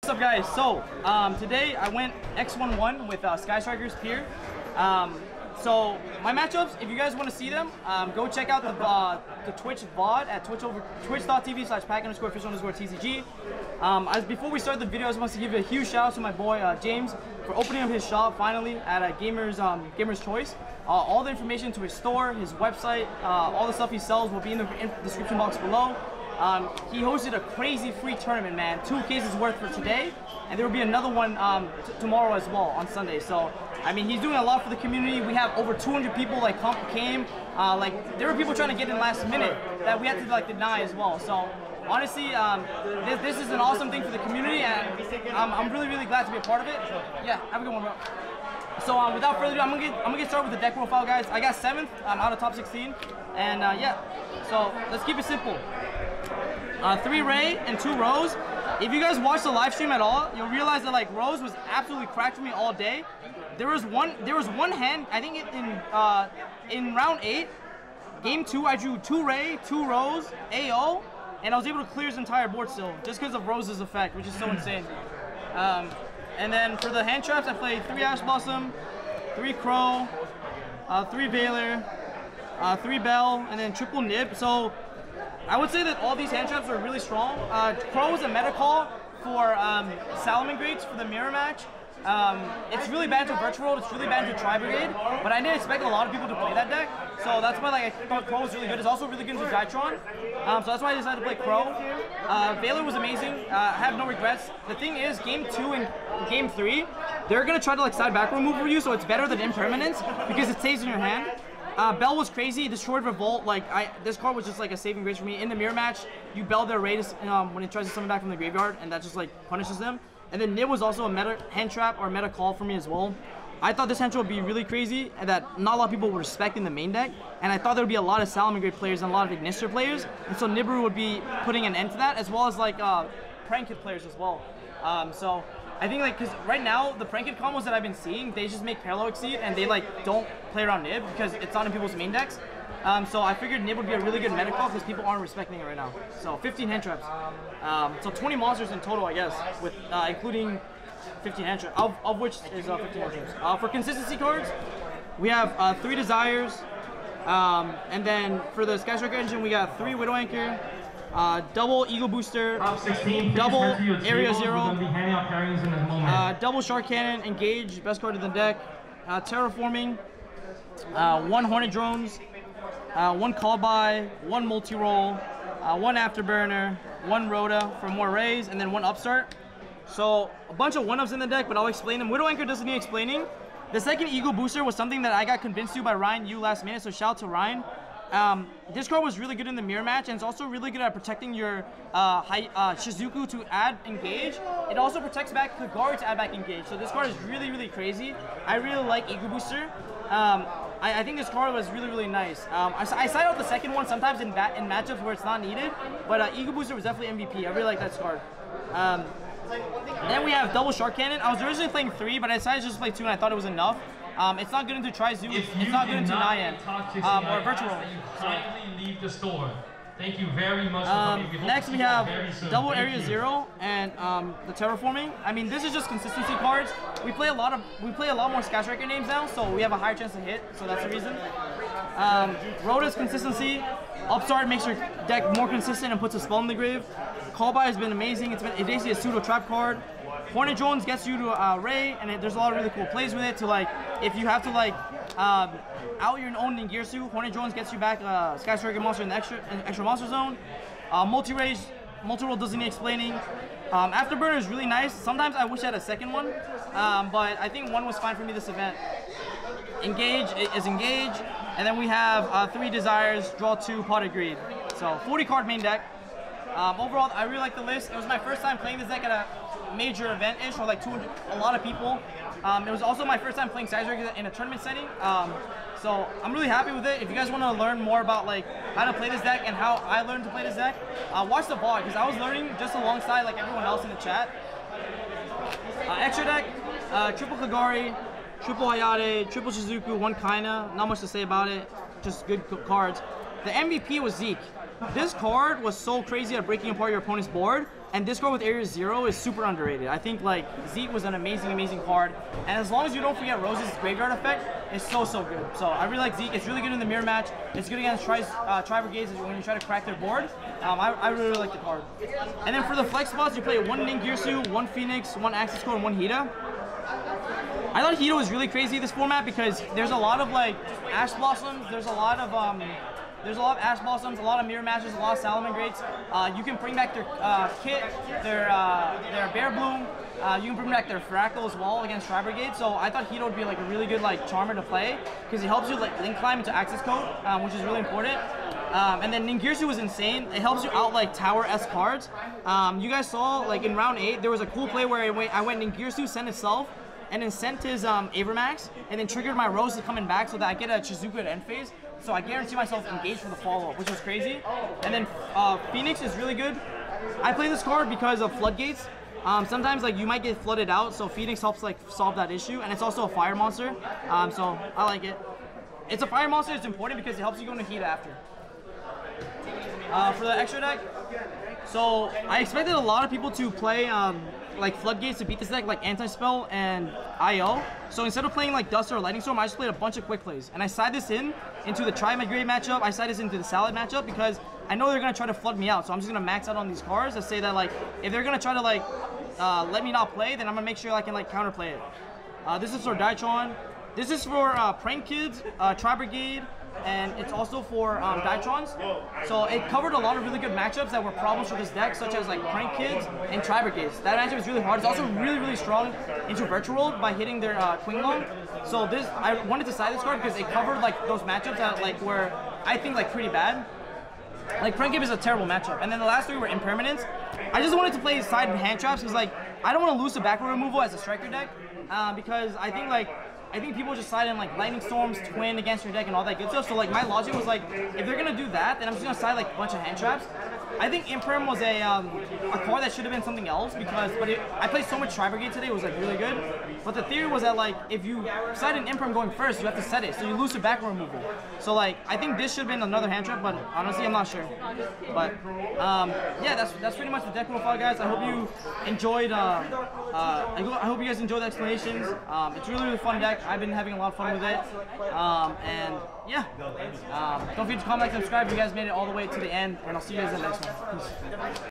What's up, guys? So today I went X11 with Sky Strikers Pier. So my matchups, if you guys want to see them, go check out the Twitch VOD at twitch.tv/pack_official_TCG. Before we start the video, I just want to give a huge shout out to my boy James for opening up his shop finally at Gamerschoice. All the information to his store, his website, all the stuff he sells will be in the description box below. He hosted a crazy free tournament, man. 2 cases worth for today, and there will be another one tomorrow as well on Sunday. So, I mean, he's doing a lot for the community. We have over 200 people came. There were people trying to get in last minute that we had to deny as well. So, honestly, this is an awesome thing for the community, and I'm really glad to be a part of it. Yeah, have a good one, bro. So without further ado, I'm gonna get started with the deck profile, guys. I got 7th out of top 16, and yeah. So let's keep it simple. 3 Ray and 2 Rose. If you guys watch the live stream at all, you'll realize that Rose was absolutely cracked for me all day. There was one hand, I think in round 8, game 2, I drew 2 Ray, 2 Rose, AO, and I was able to clear his entire board still, just because of Rose's effect, which is so insane. And then for the hand traps, I played 3 Ash Blossom, 3 Crow, 3 Veiler, 3 Bell, and then triple Nib. So I would say that all these hand traps are really strong. Crow was a meta call for Salamangreats for the mirror match. It's really bad to Virtual World, it's really bad to Tri-Brigade, but I didn't expect a lot of people to play that deck, so that's why I thought Crow was really good. It's also really good into Dytron, so that's why I decided to play Crow. Veiler was amazing, I have no regrets. The thing is, game 2 and game 3, they're going to try to side back remove for you, so it's better than Impermanence, because it stays in your hand. Bell was crazy, destroyed Revolt. This card was just a saving grace for me. In the mirror match, you Bell their Raiders when it tries to summon back from the graveyard, and that just punishes them. And then Nib was also a meta hand trap or meta call for me as well. I thought this hand trap would be really crazy, and that not a lot of people were respecting the main deck. And I thought there would be a lot of Salamangreat players and a lot of Ignister players, and so Nibiru would be putting an end to that, as well as Prank Kid players as well. So I think because right now the Prank Kid combos that I've been seeing, they just make Parallel Exceed and they don't play around Nib because it's not in people's main decks. So I figured Nib would be a really good meta call because people aren't respecting it right now. So 15 hand traps. So 20 monsters in total, I guess, with including 15 hand traps, of which is 15 hand traps. For consistency cards, we have 3 Desires, and then for the Sky Striker engine, we got 3 Widow Anchor, double Eagle Booster, double Area 0, double Shark Cannon, Engage, best card in the deck, Terraforming, 1 Hornet Drones, 1 Call By, 1 Multi-Roll, 1 Afterburner, 1 Rhoda for more rays, and then 1 Upstart. So a bunch of 1-ups in the deck, but I'll explain them. Widow Anchor doesn't need explaining. The second Eagle Booster was something that I got convinced to by Ryan Yu last minute, so shout out to Ryan. This card was really good in the mirror match, and it's also really good at protecting your Shizuku to add Engage. It also protects back Kagari to add back Engage, so this card is really crazy. I really like Eagle Booster. I think this card was really nice. I side out the second one sometimes in matchups where it's not needed, but Eagle Booster was definitely MVP. I really like that card. Then we have double Shark Cannon. I was originally playing 3, but I decided to just play 2, and I thought it was enough. It's not good into Tri-Zoo, it's not good into Nyan, or Virtual World. Kindly leave the store. Thank you very much for coming. Next we have double Area 0 and the Terraforming. I mean, this is just consistency cards. We play a lot more Sky Striker names now, so we have a higher chance to hit, so that's the reason. Rhoda's consistency. Upstart makes your deck more consistent and puts a spell in the grave. Call By has been amazing. It's basically a pseudo trap card. Hornet Drones gets you to Ray, and there's a lot of really cool plays with it. To if you have to out your own Ningirsu, Hornet Drones gets you back Sky Striker monster in the extra monster zone. Multi-roll doesn't need explaining. Afterburner is really nice. Sometimes I wish I had a second one, but I think 1 was fine for me this event. Engage is Engage, and then we have 3 Desires, draw 2, Potted Greed. So 40 card main deck. Overall, I really like the list. It was my first time playing this deck at a major event-ish, or a lot of people. It was also my first time playing Sky Striker in a tournament setting. So I'm really happy with it. If you guys want to learn more about how to play this deck and how I learned to play this deck, watch the VOD, because I was learning just alongside everyone else in the chat. Extra deck, triple Kagari, triple Hayate, triple Shizuku, 1 Kaina. Not much to say about it, just good cards. The MVP was Zeke. this card was so crazy at breaking apart your opponent's board, and this card with Area 0 is super underrated. I think like Zeke was an amazing card, and as long as you don't forget Rose's graveyard effect, it's so good. So I really like Zeke. It's really good in the mirror match. It's good against Tri-Brigades when you try to crack their board. I really like the card. And then for the flex spots, you play 1 Ningirsu, 1 Phoenix, 1 Axis Code, and 1 Hida. I thought Hida was really crazy this format because there's a lot of like Ash Blossoms. There's a lot of Ash Blossoms, a lot of mirror matches, a lot of Salamangreats. You can bring back their Kit, their Bear Bloom. You can bring back their Fractal as well against Tri-Brigade. So I thought Hida would be like a really good like charmer to play because he helps you like link climb into Axis Code, which is really important. And then Ningirsu was insane. It helps you out like Tower-S cards. You guys saw like in round 8, there was a cool play where I went Ningirsu, sent itself, and then sent his Avermax, and then triggered my Rose to coming back so that I get a Chizuku at end phase. So I guarantee myself engaged for the follow-up, which was crazy. And then Phoenix is really good. I play this card because of Floodgates. Sometimes like you might get flooded out, so Phoenix helps like solve that issue, and it's also a fire monster. So I like it. It's a fire monster. It's important because it helps you go into heat after. For the extra deck, so I expected a lot of people to play like Floodgates to beat this deck, like Anti-Spell and IO. So instead of playing like Dust or Lightning Storm, I just played a bunch of quick plays. And I side this into the Tri-Migrate matchup, I side this into the Salad matchup because I know they're going to try to flood me out. So I'm just going to max out on these cards to say that like, if they're going to try to like let me not play, then I'm going to make sure I can like counterplay it. This is for Daitron. This is for Prank Kids, Tri-Brigade, and it's also for Daitrons. So it covered a lot of really good matchups that were problems for this deck, such as like Prank Kids and Tri-Brigades. That matchup is really hard. It's also really strong into Virtual World by hitting their Quinglong. So this, I wanted to side this card because it covered like those matchups that like were, I think, like pretty bad. Like Prank Kid is a terrible matchup. And then the last 3 were Impermanence. I just wanted to play side hand traps because like I don't want to lose the backward removal as a striker deck because I think people just side in like Lightning Storms, Twin against your deck and all that good stuff. So like my logic was like, if they're gonna do that, then I'm just gonna side like a bunch of hand traps. I think Imperm was a card that should have been something else because, I played so much Tri-Brigade today, it was like really good. But the theory was that like, if you side an Imperm going first, you have to set it, so you lose the backward removal. So like, I think this should have been another hand trap, but honestly, I'm not sure. But yeah, that's pretty much the deck profile, guys. I hope you enjoyed. I hope you guys enjoyed the explanations. It's really fun deck. I've been having a lot of fun with it. And yeah, don't forget to comment, like, subscribe if you guys made it all the way to the end, and I'll see you guys in the next one. Peace.